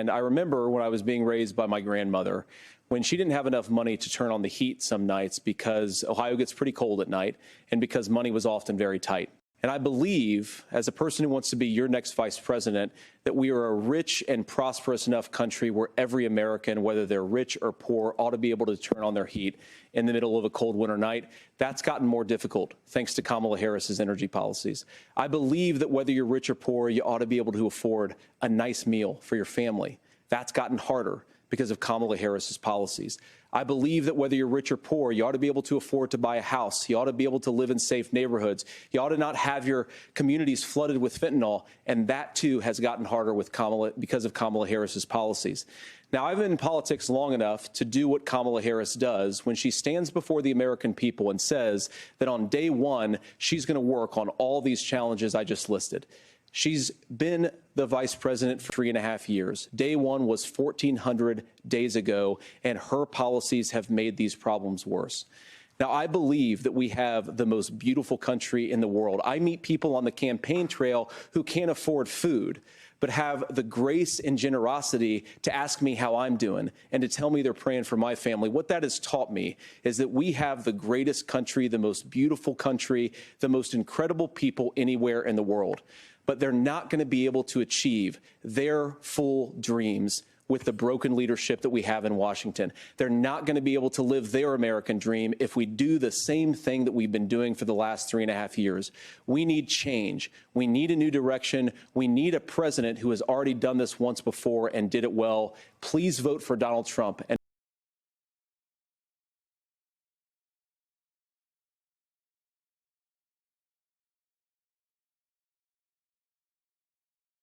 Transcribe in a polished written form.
And I remember when I was being raised by my grandmother, when she didn't have enough money to turn on the heat some nights because Ohio gets pretty cold at night and because money was often very tight. And I believe, as a person who wants to be your next vice president, that we are a rich and prosperous enough country where every American, whether they're rich or poor, ought to be able to turn on their heat in the middle of a cold winter night. That's gotten more difficult thanks to Kamala Harris's energy policies. I believe that whether you're rich or poor, you ought to be able to afford a nice meal for your family. That's gotten harder because of Kamala Harris's policies. I believe that whether you're rich or poor, you ought to be able to afford to buy a house. You ought to be able to live in safe neighborhoods. You ought to not have your communities flooded with fentanyl. And that, too, has gotten harder with because of Kamala Harris's policies. Now, I've been in politics long enough to do what Kamala Harris does when she stands before the American people and says that on day one, she's going to work on all these challenges I just listed. She's been the vice president for 3.5 years. Day one was 1,400 days ago, and her policies have made these problems worse. Now, I believe that we have the most beautiful country in the world. I meet people on the campaign trail who can't afford food, but have the grace and generosity to ask me how I'm doing and to tell me they're praying for my family. What that has taught me is that we have the greatest country, the most beautiful country, the most incredible people anywhere in the world. But they're not going to be able to achieve their full dreams with the broken leadership that we have in Washington. They're not going to be able to live their American dream if we do the same thing that we've been doing for the last 3.5 years. We need change. We need a new direction. We need a president who has already done this once before and did it well. Please vote for Donald Trump.